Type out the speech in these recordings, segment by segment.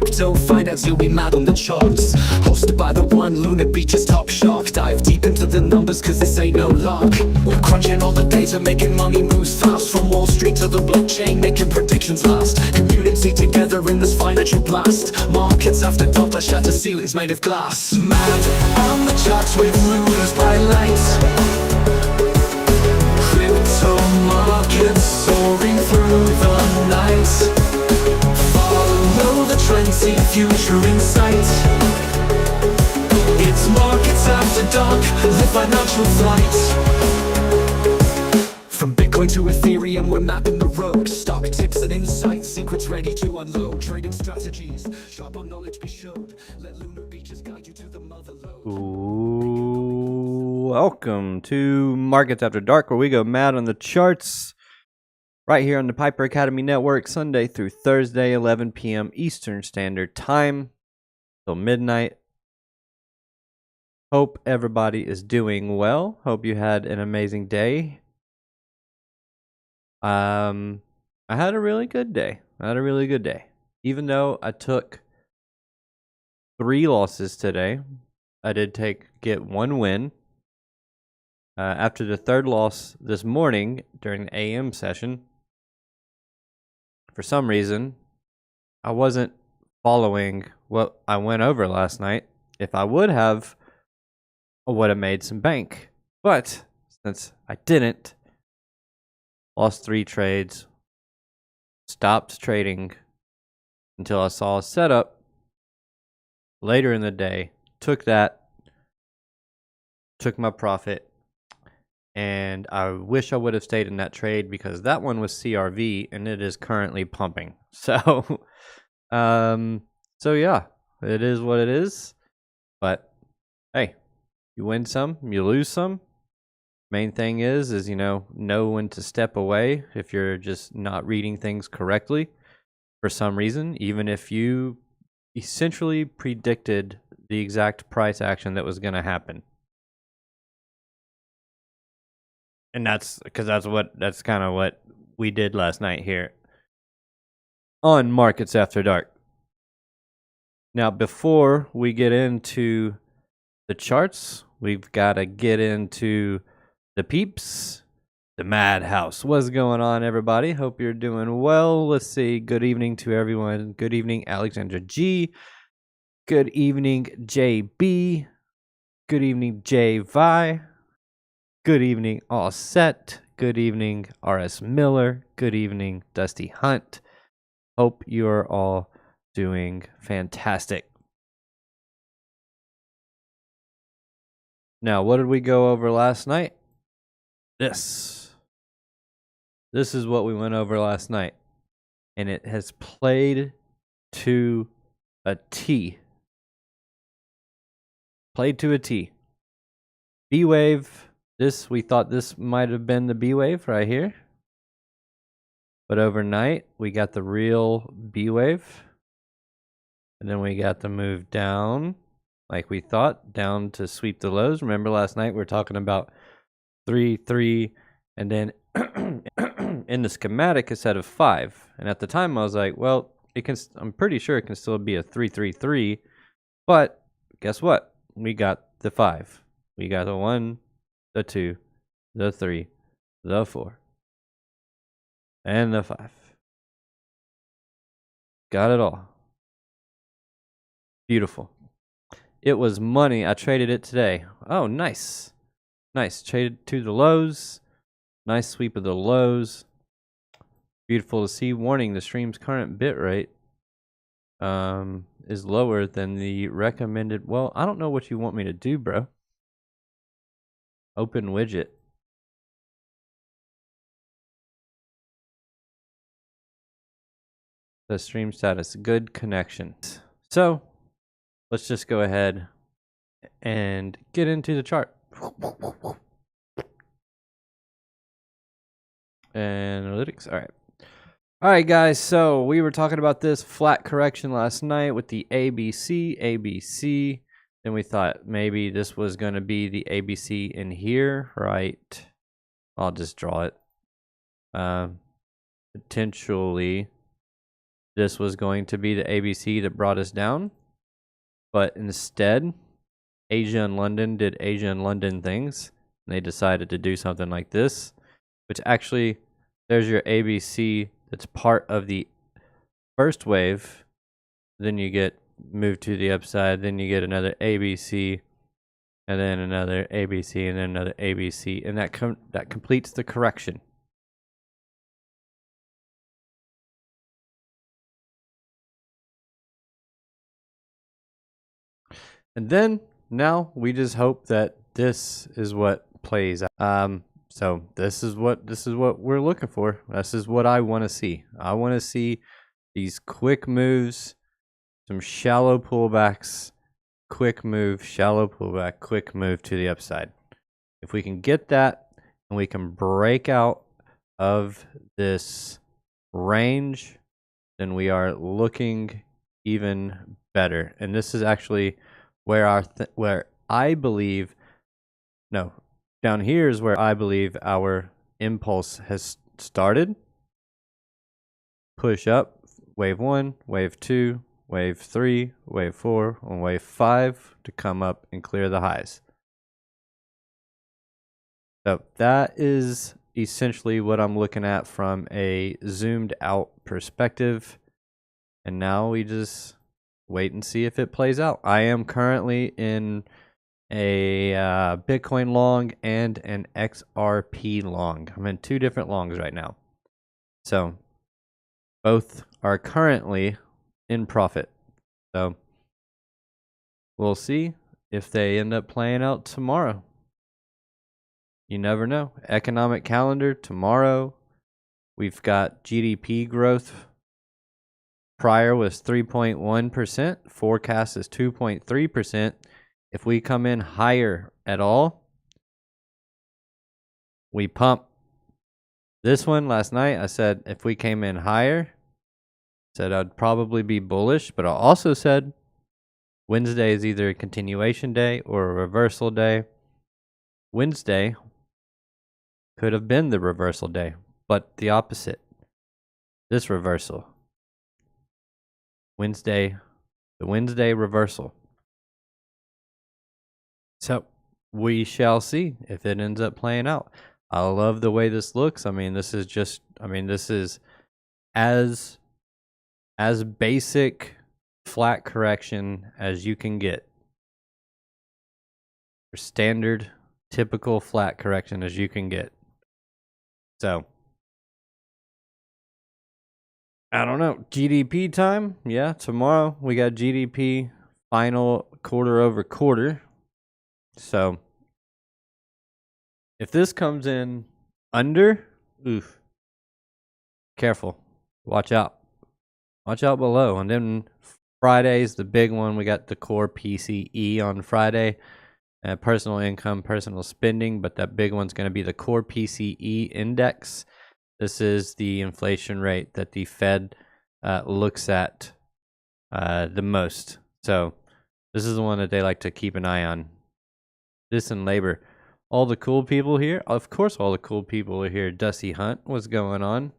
crypto, finance, you'll be mad on the charts. Hosted by the one, Lunar Beaches top shark. Dive deep into the numbers cause this ain't no lark. We're crunching all the data, making money moves fast. From Wall Street to the blockchain, making predictions last. Community together in this financial blast. Markets after dark, that shatter ceilings made of glass. Mad on the charts with rulers by light. Crypto markets soaring through the night. Follow the trends, see future in sight. It's markets after dark, live financial flight. From Bitcoin to Ethereum, we're mapping the road. Stock tips and insights, secrets ready to unload. Trading strategies, sharp on knowledge be showed. Let Lunar Beaches guide you to the mother lode. Ooh, welcome to Markets After Dark, where we go mad on the charts. Right here on the Piper Academy Network, Sunday through Thursday, 11 p.m. Eastern Standard Time till midnight. Hope everybody is doing well. Hope you had an amazing day. I had a really good day. Even though I took 3 losses today, I did get 1 win. After the 3rd loss this morning during the AM session, for some reason, I wasn't following what I went over last night. If I would have, I would have made some bank. But since I didn't, lost 3 trades, stopped trading until I saw a setup later in the day, took my profit, and I wish I would have stayed in that trade because that one was CRV and it is currently pumping. So, yeah, it is what it is. But hey, you win some, you lose some. Main thing is know when to step away if you're just not reading things correctly for some reason, even if you essentially predicted the exact price action that was going to happen. And that's kind of what we did last night here on Markets After Dark. Now, before we get into the charts, we've got to get into the peeps, the madhouse. What's going on, everybody? Hope you're doing well. Let's see. Good evening to everyone. Good evening, Alexandra G. Good evening, JB. Good evening, J. Vi. Good evening, All Set. Good evening, RS Miller. Good evening, Dusty Hunt. Hope you are all doing fantastic. Now, what did we go over last night? This is what we went over last night, and it has played to a T. B-Wave. We thought this might have been the B-Wave right here. But overnight, we got the real B-Wave. And then we got the move down, like we thought, down to sweep the lows. Remember last night we were talking about 3, 3, and then in the schematic it said a 5. And at the time I was like, well, I'm pretty sure it can still be a 3, 3, 3. But guess what? We got the 5. We got the 1, the 2, the 3, the 4, and the 5. Got it all. Beautiful. It was money. I traded it today. Oh, nice. Nice. Traded to the lows. Nice sweep of the lows. Beautiful to see. Warning, the stream's current bit rate is lower than the recommended. Well, I don't know what you want me to do, bro. Open widget. The stream status, good connection. So let's just go ahead and get into the chart. Analytics. All right, guys. So we were talking about this flat correction last night with the ABC. Then we thought maybe this was going to be the ABC in here, right? I'll just draw it. Potentially this was going to be the ABC that brought us down, but instead, Asia and London did Asia and London things. And they decided to do something like this, which actually, there's your ABC that's part of the first wave. Then you get moved to the upside. Then you get another ABC, and then another ABC, and then another ABC, and that completes the correction. And then now we just hope that this is what plays out. So this is what we're looking for. This is what I want to see. I want to see these quick moves, some shallow pullbacks, quick move, shallow pullback, quick move to the upside. If we can get that and we can break out of this range, then we are looking even better. And this is actually where where I believe, no, down here is where I believe our impulse has started. Push up, wave 1, wave 2, wave 3, wave 4, and wave 5 to come up and clear the highs. So that is essentially what I'm looking at from a zoomed out perspective. And now we just wait and see if it plays out. I am currently in a Bitcoin long and an XRP long. I'm in 2 different longs right now. So both are currently in profit. So we'll see if they end up playing out tomorrow. You never know. Economic calendar tomorrow. We've got GDP growth. Prior was 3.1%. Forecast is 2.3%. If we come in higher at all, we pump. This one last night, I said if we came in higher, said I'd probably be bullish, but I also said Wednesday is either a continuation day or a reversal day. Wednesday could have been the reversal day, but the opposite. This reversal. The Wednesday reversal. So we shall see if it ends up playing out. I love the way this looks. I mean, this is as basic flat correction as you can get. Or standard, typical flat correction as you can get. So, I don't know. GDP time? Yeah, tomorrow we got GDP final quarter over quarter. So, if this comes in under, oof, careful. Watch out. Watch out below. And then Friday's the big one. We got the core PCE on Friday. Personal income, personal spending, but that big one's going to be the core PCE index. This is the inflation rate that the Fed looks at the most. So this is the one that they like to keep an eye on. This and labor. All the cool people here. Of course, all the cool people are here. Dusty Hunt, what's going on?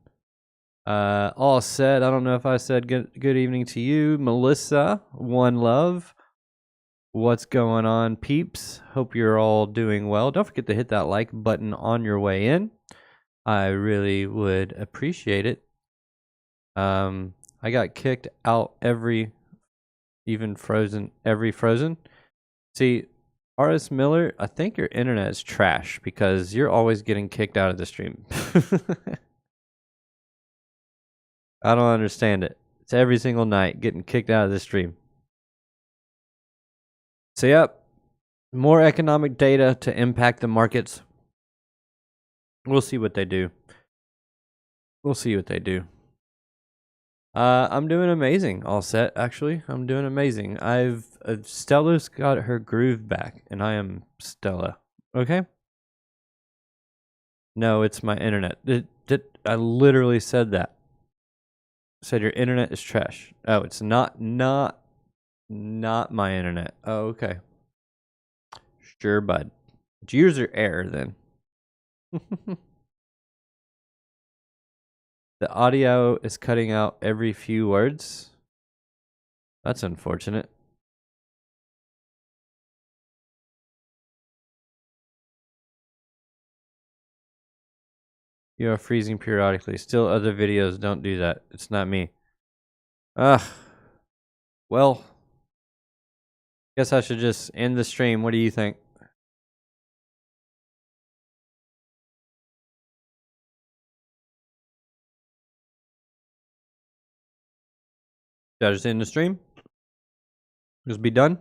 All said. I don't know if I said good evening to you. Melissa, one love. What's going on, peeps? Hope you're all doing well. Don't forget to hit that like button on your way in. I really would appreciate it. I got kicked out every frozen. See, R.S. Miller, I think your internet is trash because you're always getting kicked out of the stream. I don't understand it. It's every single night getting kicked out of the stream. So, yep, more economic data to impact the markets. We'll see what they do. I'm doing amazing. All set, actually. I'm doing amazing. Stella's got her groove back, and I am Stella. Okay? No, it's my internet. I literally said that. I said your internet is trash. Oh, it's not my internet. Oh, okay. Sure, bud. It's yours or error then. The audio is cutting out every few words. That's unfortunate. You are freezing periodically. Still, other videos don't do that. It's not me. Ugh. Well, guess I should just end the stream. What do you think? Should I just end the stream? Just be done?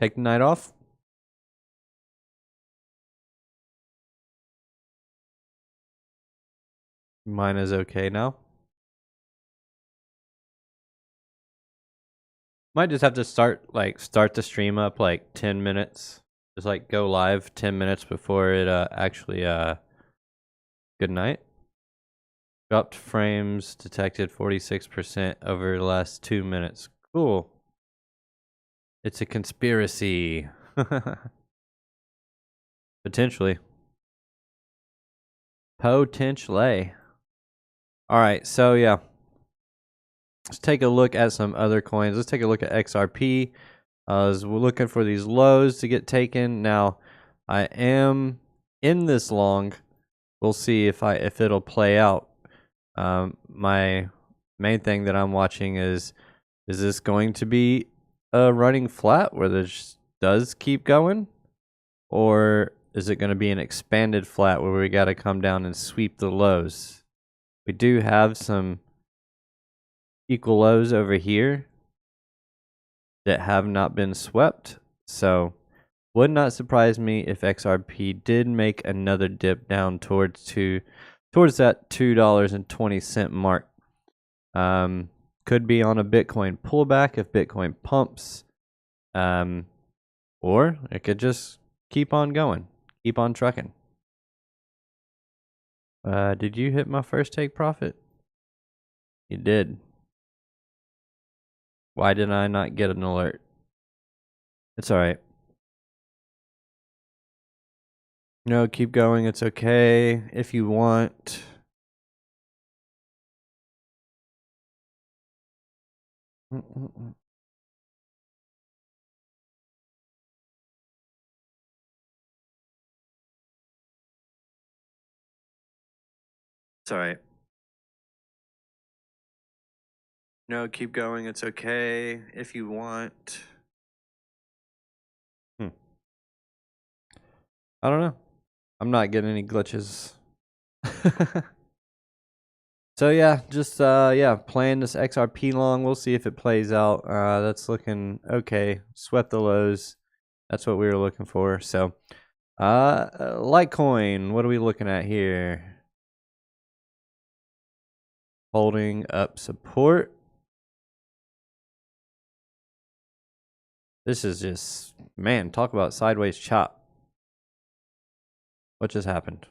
Take the night off? Mine is okay now. Might just have to start the stream up like 10 minutes. Just like go live 10 minutes before it actually good night. Dropped frames detected 46% over the last 2 minutes. Cool. It's a conspiracy. Potentially. Potentially. Alright, so yeah. Let's take a look at some other coins. Let's take a look at XRP. As we're looking for these lows to get taken. Now, I am in this long. We'll see if it'll play out. My main thing that I'm watching is this going to be a running flat where this does keep going? Or is it going to be an expanded flat where we got to come down and sweep the lows? We do have some equal lows over here that have not been swept. So would not surprise me if XRP did make another dip down towards that $2.20 mark. Could be on a Bitcoin pullback if Bitcoin pumps. Or it could just keep on going. Keep on trucking. Did you hit my first take profit? You did. Why did I not get an alert? It's alright. No, keep going. It's okay. If you want. It's alright. No, keep going. It's okay. If you want. I don't know. I'm not getting any glitches. So yeah, just playing this XRP long. We'll see if it plays out. That's looking okay. Swept the lows. That's what we were looking for. So Litecoin, what are we looking at here? Holding up support. This is just, man, talk about sideways chop. What just happened?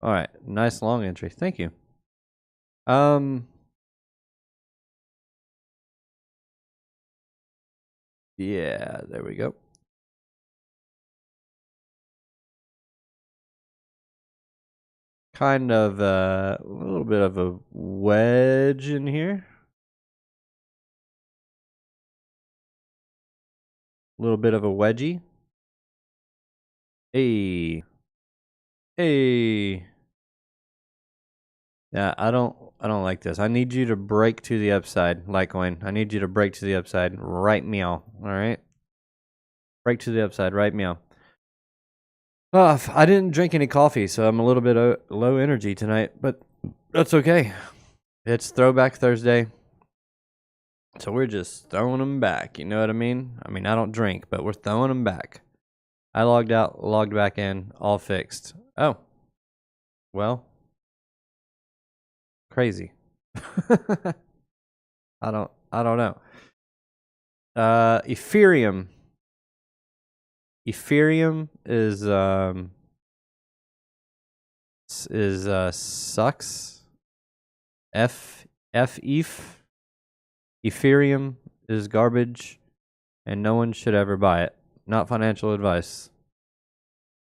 All right, nice long entry. Thank you. Yeah, there we go. Kind of a little bit of a wedge in here. A little bit of a wedgie. Hey. Hey. Yeah, I don't like this. I need you to break to the upside, Litecoin. I need you to break to the upside. Right meow. All right. Break to the upside. Right meow. I didn't drink any coffee, so I'm a little bit low energy tonight, but that's okay. It's Throwback Thursday, so we're just throwing them back. You know what I mean? I mean, I don't drink, but we're throwing them back. I logged out, logged back in, all fixed. Oh, well, crazy. I don't know. Ethereum. Ethereum sucks. Ethereum is garbage, and no one should ever buy it. not financial advice.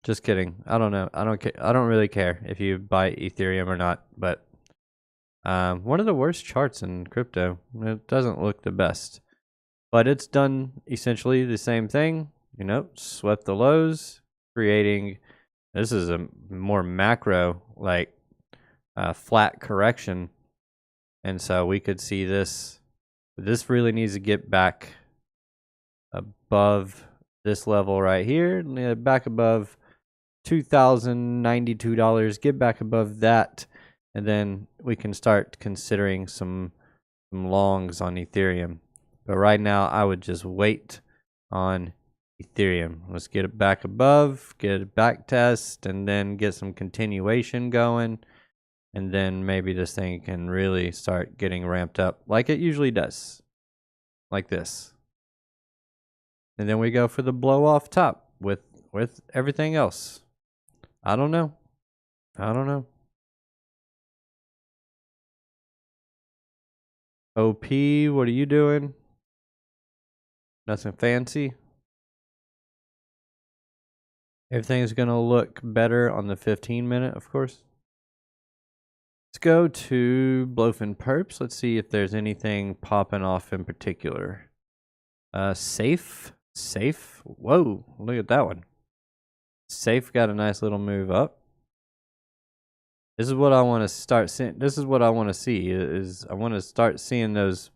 Just kidding. I don't know. I don't really care if you buy Ethereum or not, but one of the worst charts in crypto. It doesn't look the best, but it's done essentially the same thing. You know, swept the lows, creating. This is a more macro, like flat correction, and so we could see this. This really needs to get back above this level right here, back above $2,092. Get back above that, and then we can start considering some longs on Ethereum. But right now, I would just wait on Ethereum. Let's get it back above, get a back test, and then get some continuation going. And then maybe this thing can really start getting ramped up like it usually does, like this. And then we go for the blow off top with everything else. I don't know. OP, what are you doing? Nothing fancy. Everything's going to look better on the 15-minute, of course. Let's go to Blowfin Perps. Let's see if there's anything popping off in particular. Safe. Whoa, look at that one. Safe got a nice little move up. This is what I want to start seeing. This is what I want to see. Is I want to start seeing those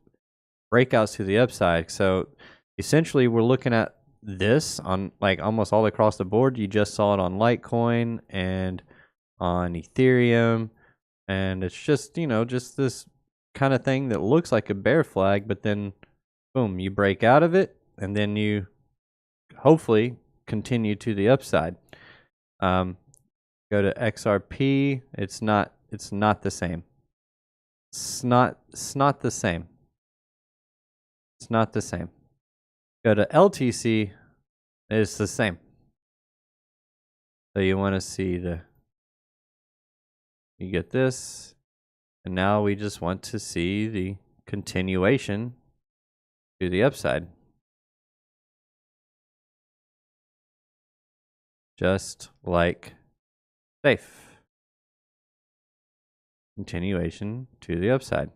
breakouts to the upside. So essentially, we're looking at this on like almost all across the board. You just saw it on Litecoin and on Ethereum, and it's just, you know, just this kind of thing that looks like a bear flag, but then boom, you break out of it, and then you hopefully continue to the upside. Go to XRP. It's not the same. It's not the same. It's not the same. Go to LTC. It's the same. So you want to see you get this, and now we just want to see the continuation to the upside. Just like Safe. Continuation to the upside.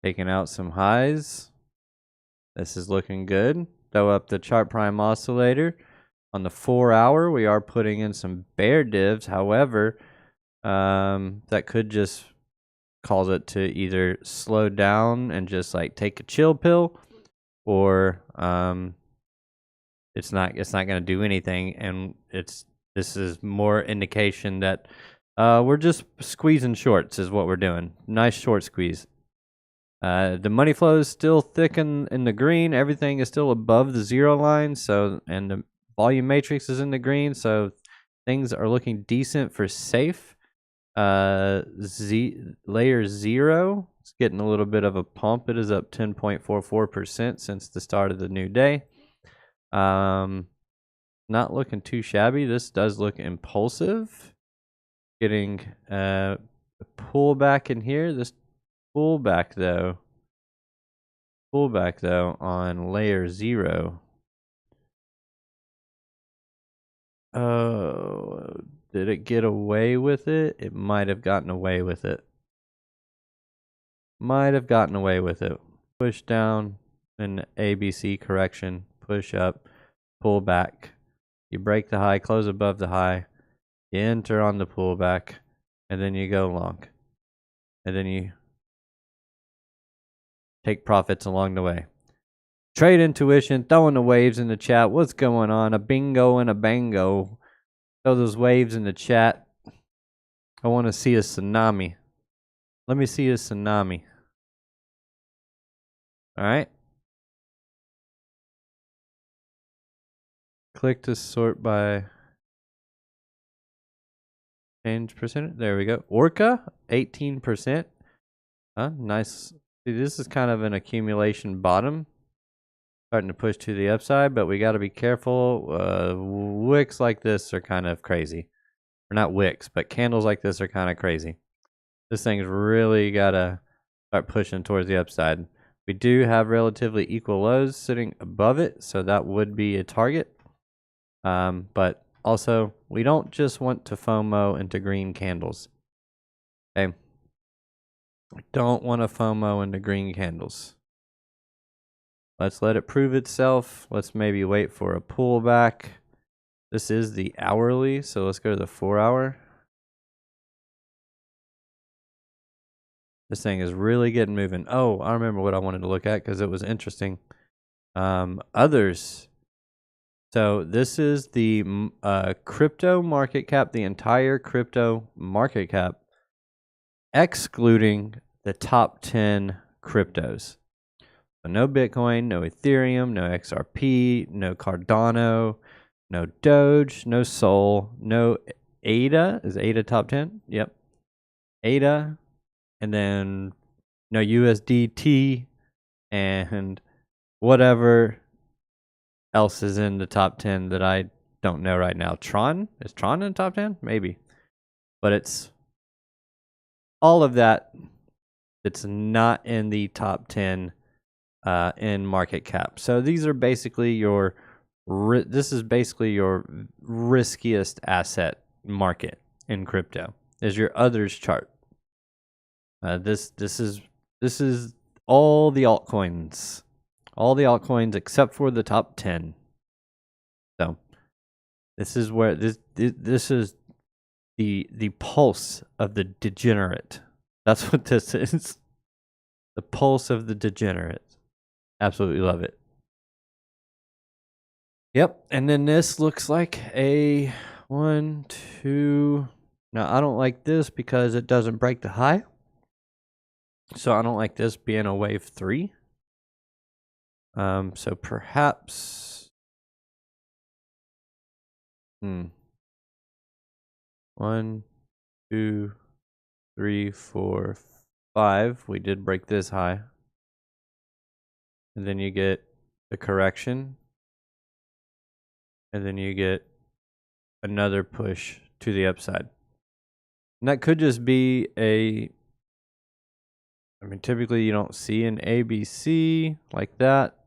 Taking out some highs. This is looking good. Throw up the chart prime oscillator. On the 4-hour, we are putting in some bear divs. However, that could just cause it to either slow down and just like take a chill pill, or it's not going to do anything, and this is more indication that we're just squeezing shorts is what we're doing. Nice short squeeze. The money flow is still thick in the green. Everything is still above the zero line. So, and the volume matrix is in the green. So things are looking decent for safe. Layer 0, it's getting a little bit of a pump. It is up 10.44% since the start of the new day. Not looking too shabby. This does look impulsive. Getting a pullback in here. This pullback though on layer 0. Oh, did it get away with it? It might have gotten away with it. Push down, an ABC correction, push up, pull back. You break the high, close above the high, you enter on the pullback, and then you go long. And then you take profits along the way. Trade intuition, throwing the waves in the chat. What's going on? A bingo and a bango. Throw those waves in the chat. I want to see a tsunami. Let me see a tsunami. All right. Click to sort by change percent. There we go. Orca, 18%. Nice. See, this is kind of an accumulation bottom. Starting to push to the upside, but we got to be careful. Wicks like this are kind of crazy. Or not wicks, but candles like this are kind of crazy. This thing's really got to start pushing towards the upside. We do have relatively equal lows sitting above it, so that would be a target. But also, we don't just want to FOMO into green candles. Okay. We don't want to FOMO into green candles. Let's let it prove itself. Let's maybe wait for a pullback. This is the hourly, so let's go to the 4-hour. This thing is really getting moving. Oh, I remember what I wanted to look at because it was interesting. Others. So this is the crypto market cap, the entire crypto market cap, excluding the top 10 cryptos. So no Bitcoin, no Ethereum, no XRP, no Cardano, no Doge, no Sol, no ADA. Is ADA top 10? Yep. ADA. And then no USDT and whatever else is in the top 10 that I don't know right now. Tron? Is Tron in the top 10? Maybe. But it's all of that that's not in the top 10 in market cap. So these are basically your this is basically your riskiest asset market in crypto. Is your others chart. This is all the altcoins. All the altcoins except for the top 10. So this is where this is the pulse of the degenerate. That's what this is. The pulse of the degenerate. Absolutely love it. Yep, and then this looks like a 1, 2. Now I don't like this because it doesn't break the high. So I don't like this being a wave 3. So perhaps 1, 2, 3, 4, 5. We did break this high. And then you get the correction. And then you get another push to the upside. And that could just be typically you don't see an ABC like that,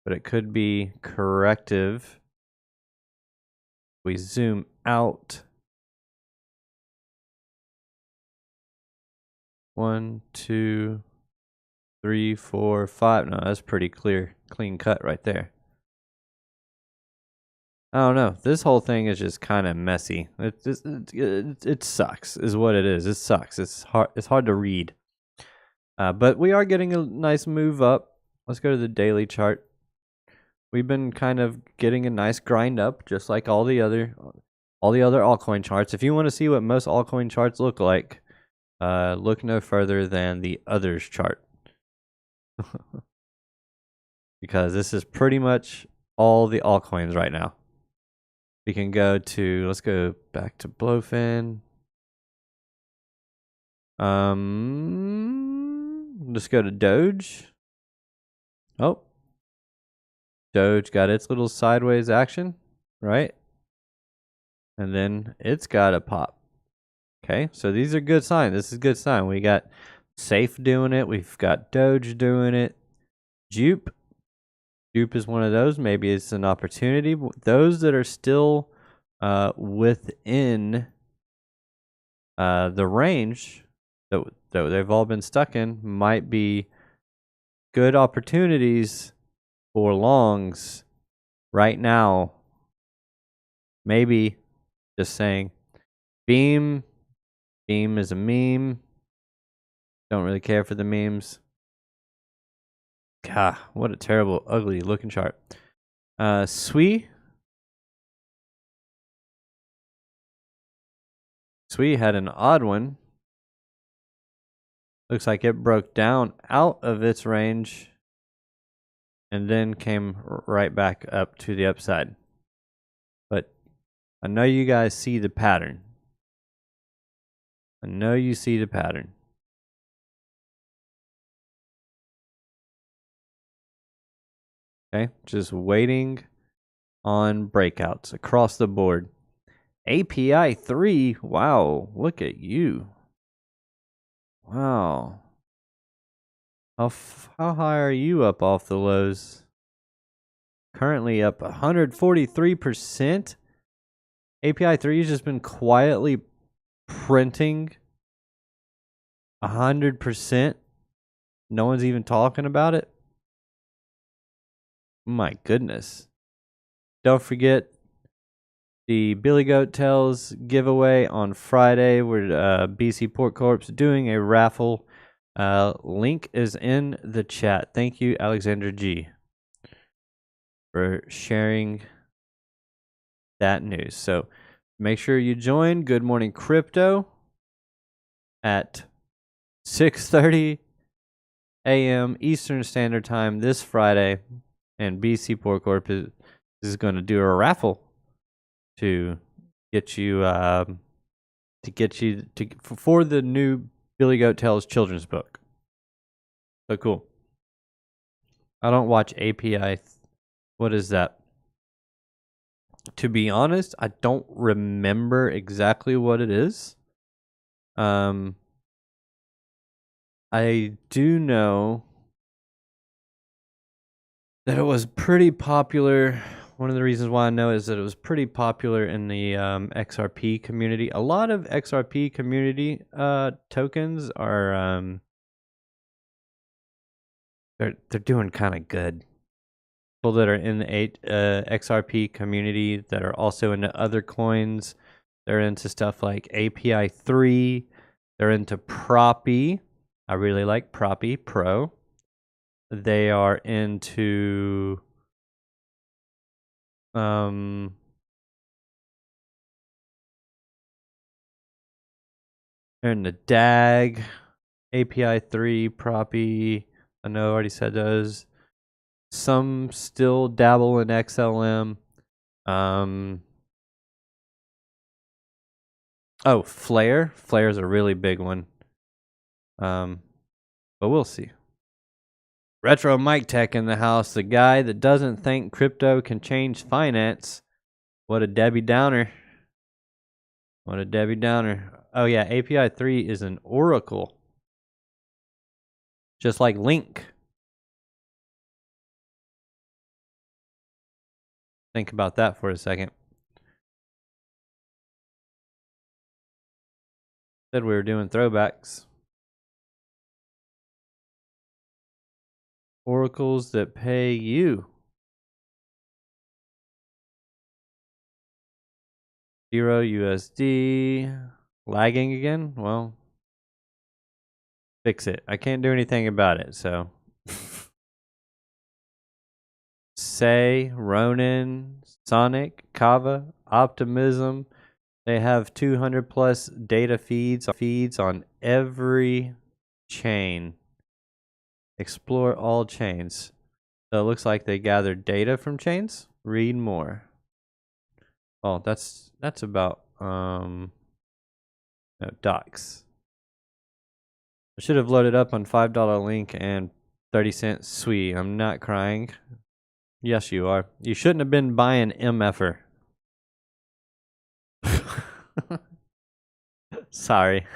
but it could be corrective. We zoom out. 1, 2, 3, 4, 5. No, that's pretty clean cut right there. I don't know. This whole thing is just kind of messy. It sucks, is what it is. It sucks. It's hard to read. But we are getting a nice move up. Let's go to the daily chart. We've been kind of getting a nice grind up, just like all the other altcoin charts. If you want to see what most altcoin charts look like, look no further than the others chart. Because this is pretty much all the altcoins right now. We can go to, let's go back to Blowfin. Let's go to Doge. Oh. Doge got its little sideways action, right? And then it's got a pop. Okay, so these are good signs. This is a good sign. We got Safe doing it. We've got Doge doing it. Jupe is one of those. Maybe it's an opportunity. Those that are still within the range that they've all been stuck in might be good opportunities for longs right now. Maybe just saying. Beam is a meme. Don't really care for the memes. God, what a terrible, ugly looking chart. Sui had an odd one. Looks like it broke down out of its range and then came right back up to the upside. But I know you guys see the pattern. I know you see the pattern. Okay, just waiting on breakouts across the board. API 3, wow, look at you. Wow. How high are you up off the lows? Currently up 143%. API 3 has just been quietly printing 100%. No one's even talking about it. My goodness. Don't forget the Billy Goat Tales giveaway on Friday. Where BC Port Corp's doing a raffle. Link is in the chat. Thank you, Alexander G, for sharing that news. So make sure you join Good Morning Crypto at 6:30 a.m. Eastern Standard Time this Friday, and BC Port Corp is going to do a raffle to get you for the new Billy Goat Tales children's book. So cool. I don't watch API. What is that? To be honest, I don't remember exactly what it is. I do know that it was pretty popular. One of the reasons why I know is that it was pretty popular in the XRP community. A lot of XRP community tokens are they're doing kind of good. People that are in the XRP community that are also into other coins, they're into stuff like API 3. They're into Proppy. I really like Proppy Pro. They are into they're in the DAG, API 3, Proppy. I know I already said those. Some still dabble in XLM. Oh, Flare. Flare's a really big one. But we'll see. Retro Mike Tech in the house. The guy that doesn't think crypto can change finance. What a Debbie Downer. What a Debbie Downer. Oh yeah, API 3 is an oracle. Just like Link. Think about that for a second. Said we were doing throwbacks. Oracles that pay you. 0 USD. Lagging again? Well, fix it. I can't do anything about it, so. Say, Ronin, Sonic, Kava, Optimism. They have 200 plus data feeds on every chain. Explore all chains. So it looks like they gathered data from chains. Read more. Oh, that's about no, docs. I should have loaded up on $5 link and 30-cent sweet. I'm not crying. Yes, you are. You shouldn't have been buying MFer. Sorry.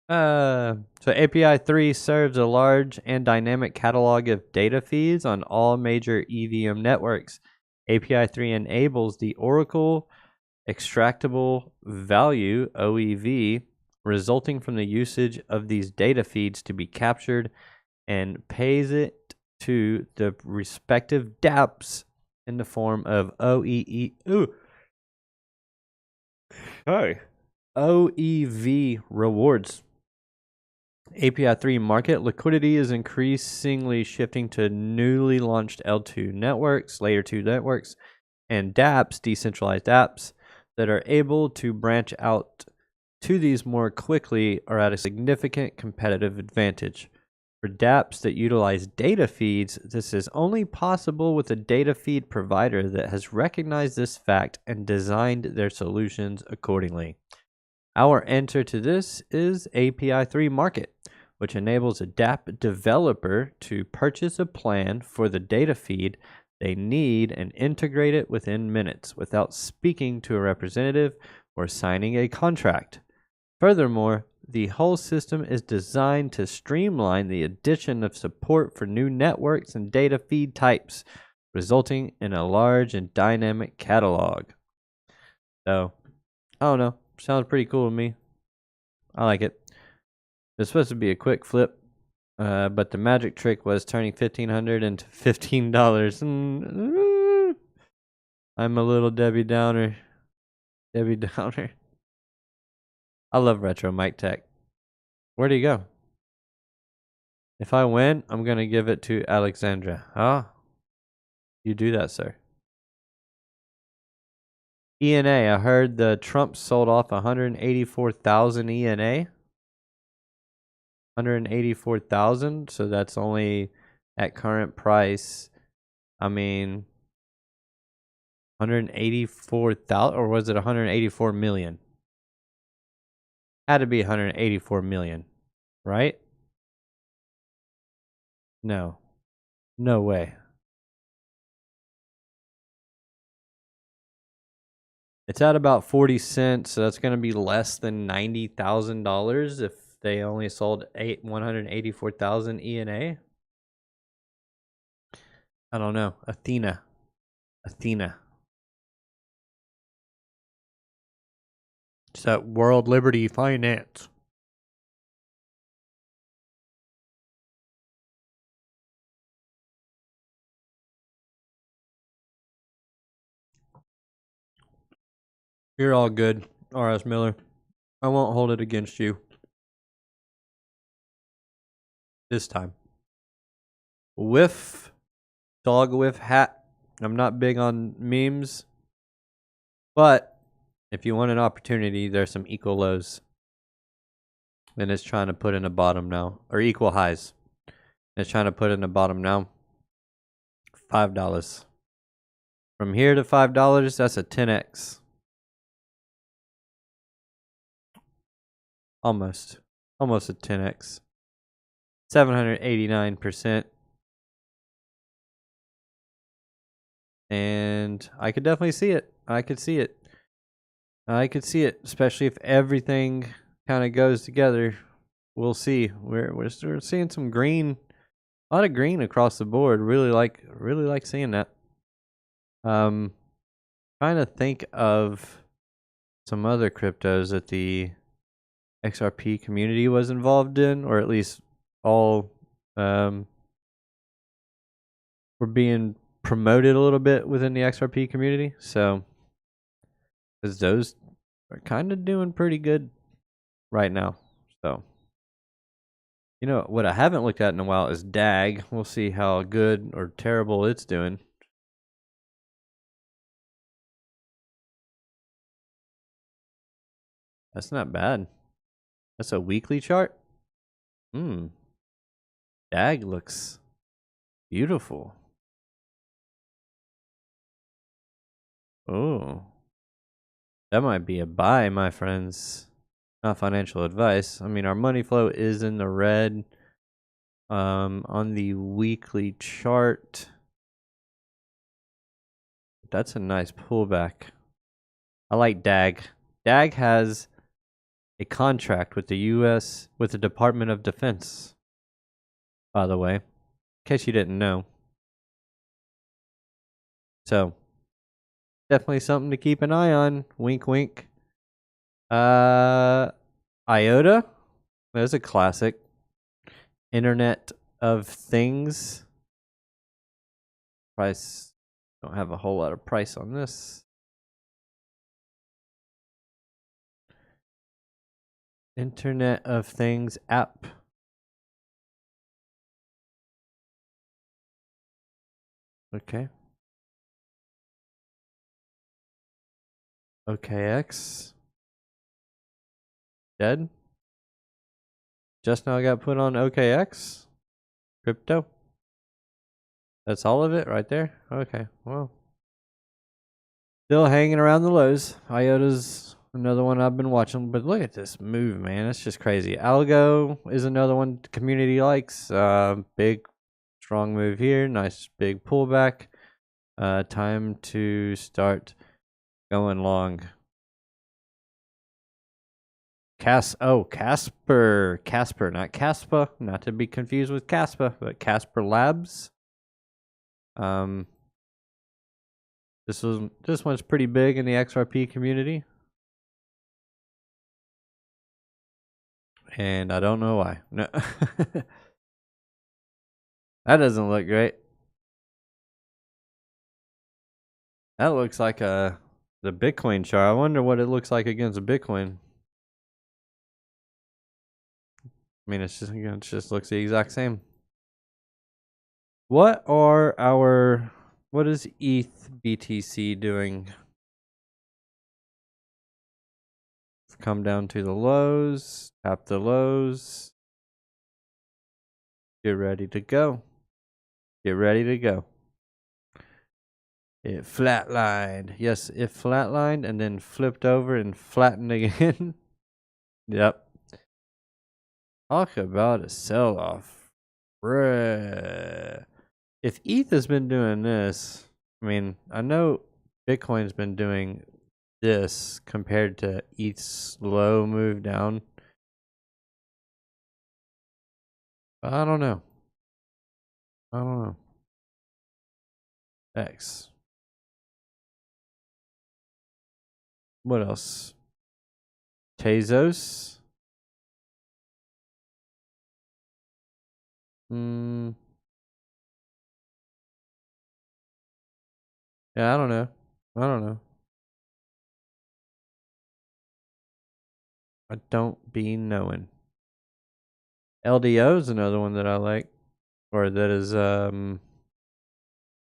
So API 3 serves a large and dynamic catalog of data feeds on all major EVM networks. API 3 enables the Oracle extractable value OEV resulting from the usage of these data feeds to be captured and pays it to the respective dApps in the form of OEV rewards. API 3 market liquidity is increasingly shifting to newly launched L2 networks, layer 2 networks, and dApps, decentralized apps, that are able to branch out to these more quickly are at a significant competitive advantage. For dApps that utilize data feeds, this is only possible with a data feed provider that has recognized this fact and designed their solutions accordingly. Our answer to this is API 3 Market, which enables a dApp developer to purchase a plan for the data feed they need and integrate it within minutes without speaking to a representative or signing a contract. Furthermore, the whole system is designed to streamline the addition of support for new networks and data feed types, resulting in a large and dynamic catalog. So, I don't know. Sounds pretty cool to me. I like it. It's supposed to be a quick flip, but the magic trick was turning $1,500 into $15. I'm a little Debbie Downer. Debbie Downer. I love retro mic tech. Where'd he go? If I win, I'm going to give it to Alexandra. Ah, you do that, sir. ENA, I heard the Trump sold off 184,000 ENA. 184,000, so that's only at current price. I mean, 184,000, or was it 184 million? Had to be 184 million, right? No. No way. It's at about 40 cents, so that's going to be less than $90,000 if they only sold 184,000 ENA. I don't know. Athena. It's that World Liberty Finance. You're all good, R.S. Miller. I won't hold it against you. This time. Whiff. Dog whiff hat. I'm not big on memes. But if you want an opportunity, there's some equal lows. And it's trying to put in a bottom now. Or equal highs. It's trying to put in a bottom now. $5. From here to $5, that's a 10x. Almost a 10x. 789%. And I could definitely see it. I could see it, especially if everything kind of goes together. We'll see. We're seeing some green, a lot of green across the board. Really like seeing that. Trying to think of some other cryptos that the XRP community was involved in, or at least all were being promoted a little bit within the XRP community. So, because those are kind of doing pretty good right now. So, you know, what I haven't looked at in a while is DAG. We'll see how good or terrible it's doing. That's not bad. That's a weekly chart. DAG looks beautiful. Oh, that might be a buy, my friends. Not financial advice. I mean, our money flow is in the red. On the weekly chart, that's a nice pullback. I like DAG. DAG has a contract with the U.S. with the Department of Defense, by the way, in case you didn't know. So, definitely something to keep an eye on. Wink, wink. IOTA, that's a classic. Internet of Things. Price, don't have a whole lot of price on this. Internet of Things app. Okay. OKX. Dead. Just now got put on OKX. Crypto. That's all of it right there? Okay, well. Still hanging around the lows. IOTA's another one I've been watching. But look at this move, man. It's just crazy. Algo is another one the community likes. Big, strong move here. Nice big pullback. Time to start going long. Casper, not Caspa, not to be confused with Caspa, but Casper Labs. This one's pretty big in the XRP community, and I don't know why. No, that doesn't look great. That looks like the Bitcoin chart. I wonder what it looks like against a Bitcoin. I mean, it just looks the exact same. What is ETH BTC doing? Come down to the lows, tap the lows. Get ready to go. Get ready to go. It flatlined. Yes, it flatlined and then flipped over and flattened again. Yep. Talk about a sell-off. Bruh. If ETH has been doing this, I mean, I know Bitcoin's been doing this compared to ETH's slow move down. I don't know. X. What else? Tezos. Yeah, I don't know. I don't be knowing. LDO is another one that I like. Or that is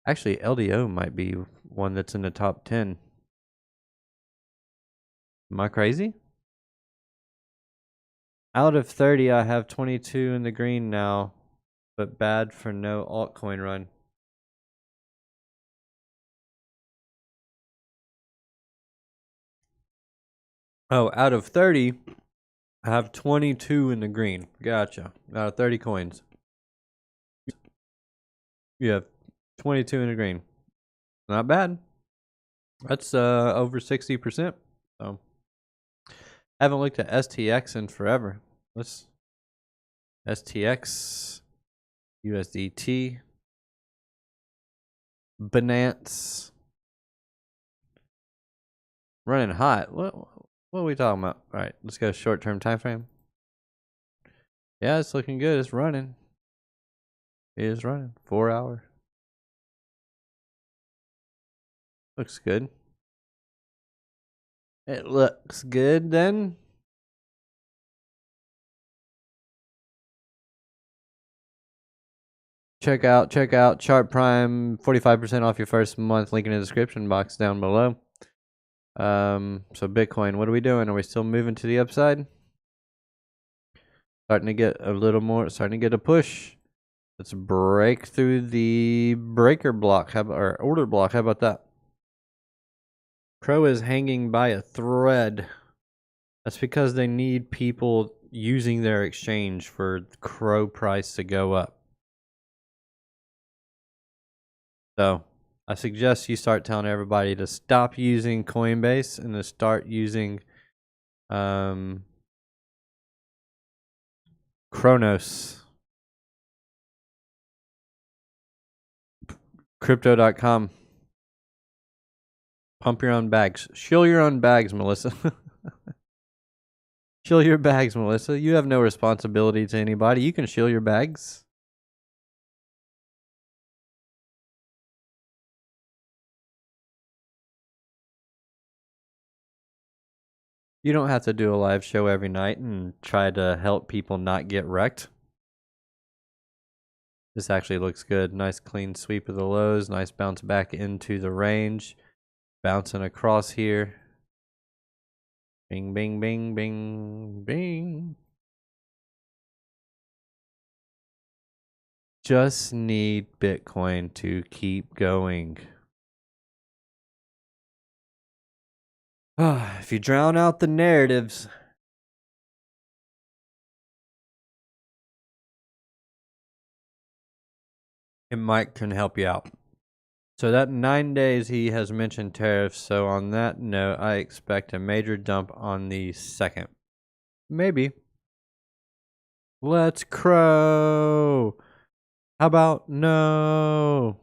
actually LDO might be one that's in the top 10. Am I crazy? Out of 30, I have 22 in the green now, but bad for no altcoin run. Oh, out of 30, I have 22 in the green. Gotcha. Out of 30 coins. You have 22 in the green. Not bad. That's over 60%. So haven't looked at STX in forever. Let's STX, USDT, Binance. Running hot. What are we talking about? All right, let's go short-term time frame. Yeah, it's looking good. It's running. It is running. 4 hour. Looks good. It looks good then. Check out Chart Prime, 45% off your first month. Link in the description box down below. So Bitcoin, what are we doing? Are we still moving to the upside? Starting to get a little more, starting to get a push. Let's break through the breaker block, or order block. How about that? Crow is hanging by a thread. That's because they need people using their exchange for Crow price to go up. So I suggest you start telling everybody to stop using Coinbase and to start using Kronos. Crypto.com. Pump your own bags. Shill your own bags, Melissa. Shill your bags, Melissa. You have no responsibility to anybody. You can shill your bags. You don't have to do a live show every night and try to help people not get wrecked. This actually looks good. Nice clean sweep of the lows. Nice bounce back into the range. Bouncing across here. Bing, bing, bing, bing, bing. Just need Bitcoin to keep going. If you drown out the narratives, it might can help you out. So that 9 days he has mentioned tariffs. So on that note, I expect a major dump on the 2nd. Maybe. Let's crow. How about no?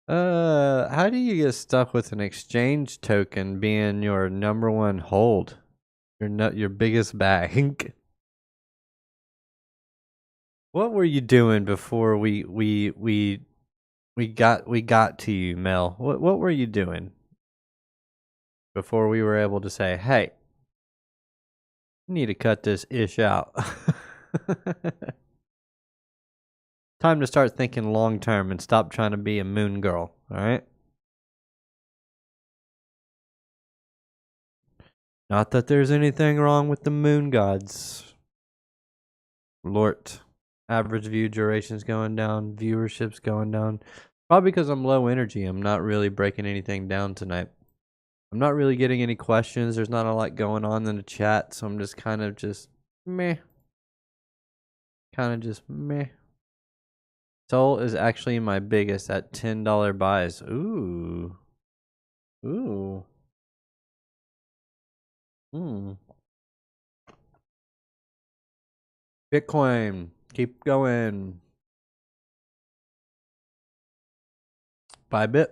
How do you get stuck with an exchange token being your number one hold? Your biggest bag. What were you doing before we got to you, Mel? What were you doing before we were able to say, "Hey, you need to cut this ish out." Time to start thinking long term and stop trying to be a moon girl, all right? Not that there's anything wrong with the moon gods. Lord, average view duration's going down, viewership's going down. Probably because I'm low energy. I'm not really breaking anything down tonight. I'm not really getting any questions. There's not a lot going on in the chat, so I'm just kind of just meh. Kind of just meh. Soul is actually my biggest at $10 buys. Ooh. Ooh. Bitcoin. Keep going. Bybit.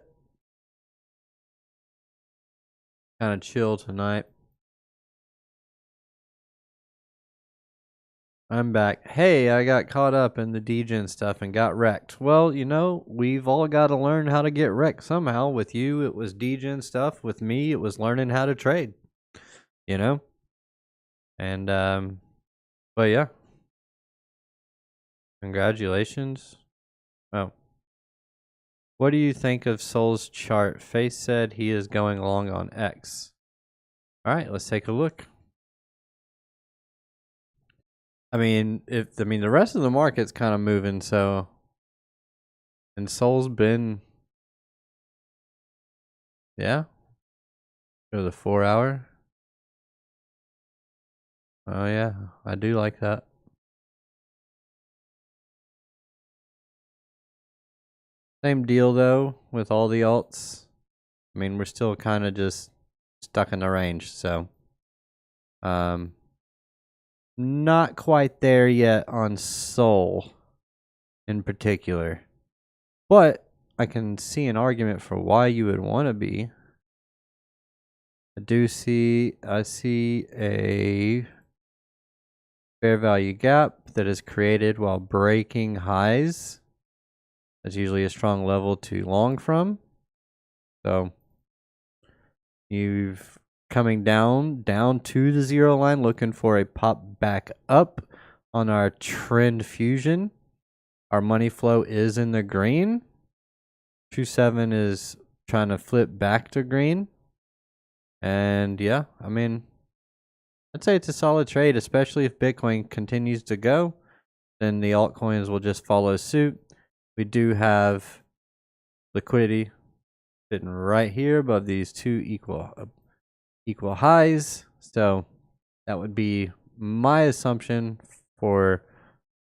Kind of chill tonight. I'm back. Hey, I got caught up in the degen stuff and got wrecked. Well, you know, we've all got to learn how to get wrecked somehow. With you, it was degen stuff. With me, it was learning how to trade. You know? And, but yeah. Congratulations. Oh. What do you think of Sol's chart? Face said he is going long on X. All right, let's take a look. I mean, the rest of the market's kind of moving, so, and Sol's been, yeah, go the 4 hour. Oh yeah, I do like that. Same deal though with all the alts. I mean, we're still kind of just stuck in the range, so not quite there yet on Sol in particular. But I can see an argument for why you would want to be. I see a fair value gap that is created while breaking highs. That's usually a strong level to long from. So you've coming down to the 0 line, looking for a pop back up on our trend fusion. Our money flow is in the green. 2.7 is trying to flip back to green. And yeah, I mean, I'd say it's a solid trade, especially if Bitcoin continues to go. Then the altcoins will just follow suit. We do have liquidity sitting right here above these two equal highs. So that would be my assumption for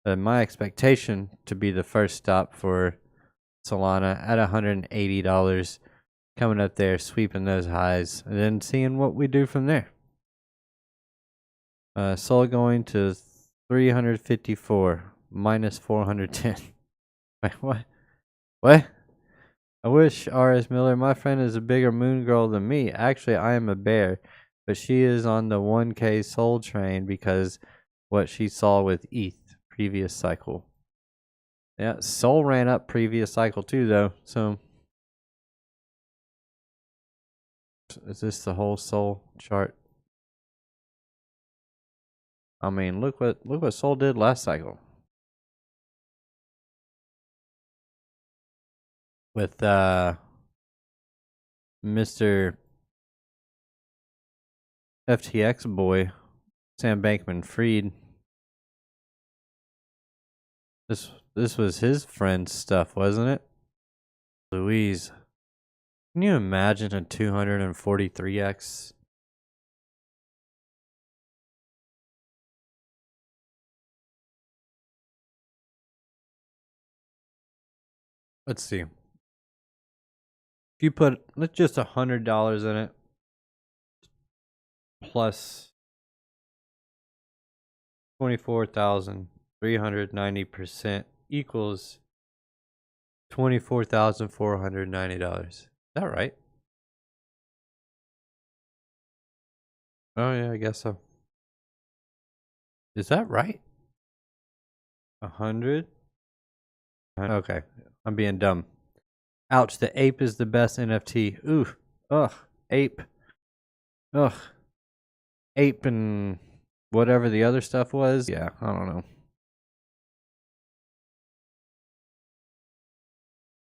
my expectation to be the first stop for Solana at $180, coming up there, sweeping those highs, and then seeing what we do from there. Sol going to 354 minus 410. Wait, what? What? I wish RS Miller, my friend, is a bigger moon girl than me. Actually, I am a bear, but she is on the 1K Sol train because what she saw with ETH previous cycle. Yeah, Sol ran up previous cycle too, though. So, is this the whole Sol chart? I mean, look what Sol did last cycle with Mr. FTX boy, Sam Bankman-Fried. This was his friend's stuff, wasn't it? Louise. Can you imagine a 243x? Let's see. If you put, let's just $100 in it. plus 24,390% equals $24,490. Is that right? Oh yeah, I guess so. Is that right? 100? Okay, I'm being dumb. Ouch, the ape is the best NFT. Ooh, ugh, ape. Ugh. Ape and whatever the other stuff was. Yeah, I don't know.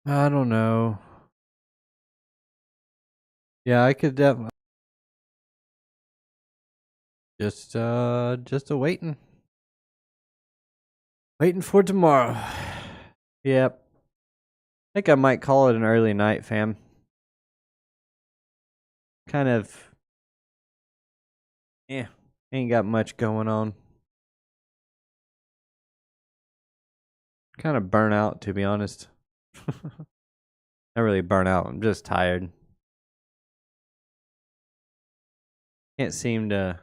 I don't know. Yeah, I could definitely just a waiting for tomorrow. Yep. I think I might call it an early night, fam. Kind of, ain't got much going on. Kind of burnt out, to be honest. Not really burnt out, I'm just tired. Can't seem to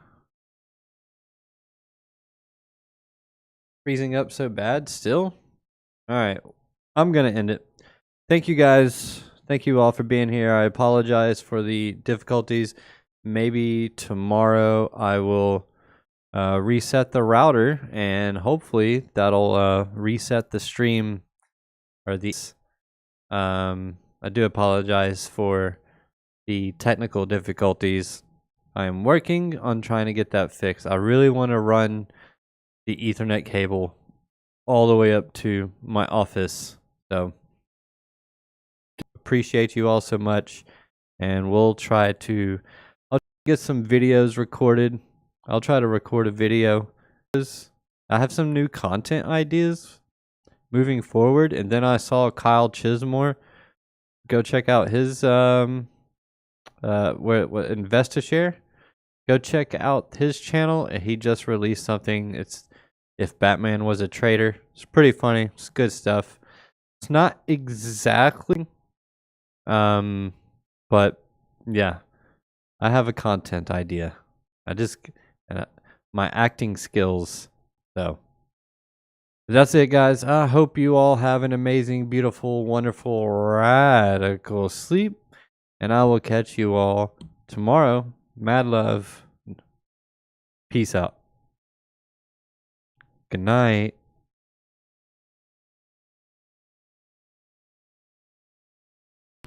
freezing up so bad still. All right, I'm gonna end it. Thank you guys. Thank you all for being here. I apologize for the difficulties. Maybe tomorrow I will reset the router, and hopefully that'll reset the stream or these. I do apologize for the technical difficulties. I am working on trying to get that fixed. I really want to run the Ethernet cable all the way up to my office. So appreciate you all so much, and we'll try to I'll get some videos recorded. I'll try to record a video. I have some new content ideas moving forward, and then I saw Kyle Chismore. Go check out his InvestaShare. Go check out his channel. He just released something. It's If Batman Was a Traitor. It's pretty funny. It's good stuff. It's not exactly but yeah, I have a content idea. My acting skills. So that's it, guys. I hope you all have an amazing, beautiful, wonderful, radical sleep, and I will catch you all tomorrow. Mad love. Peace out. Good night.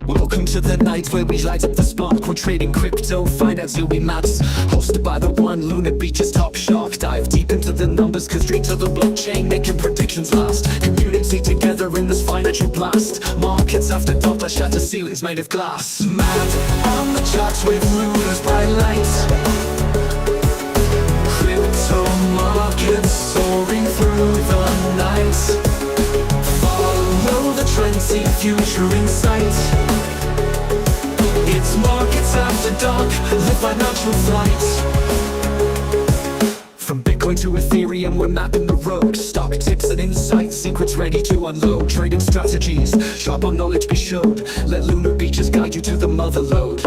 Welcome to the night where we light up the spark. We're trading crypto, finance, Louis maps. Hosted by the one, Lunar Beaches top shark. Dive deep into the numbers, cause straight to the blockchain, making predictions last. Community together in this financial blast. Markets after dark, let's shatter ceilings made of glass. Mad on the charts with Lunar's bright lights. Crypto markets soaring through the night. Follow the trend, see future in sight. It's markets after dark, the financial flight. From Bitcoin to Ethereum, we're mapping the road. Stock tips and insights, secrets ready to unload. Trading strategies, sharp on knowledge be showed. Let Lunar Beaches guide you to the mother lode.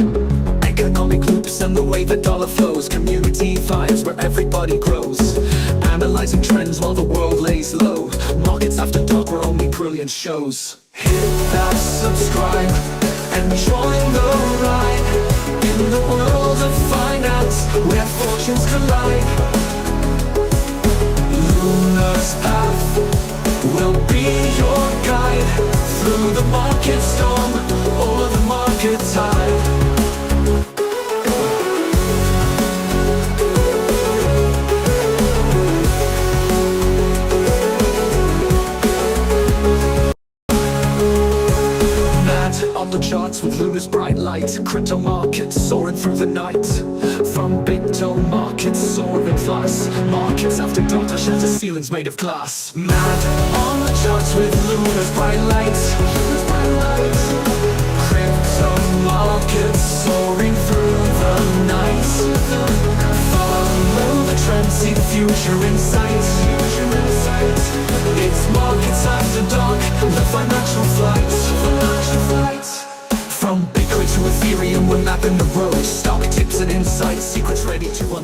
Economic loops and the way the dollar flows. Community vibes where everybody grows. Analyzing trends while the world lays low. Markets after dark were only brilliant shows. Hit that subscribe and join the ride. In the world of finance, where fortunes collide. Lunar's path will be your guide. Through the market storm or the market tide. On the charts with Lunar's bright light. Crypto markets soaring through the night. From crypto markets soaring fast. Markets after dark, I shatter ceilings made of glass. Mad on the charts with Lunar's bright light. Crypto markets soaring through the night. Follow the trend, see the future in sight.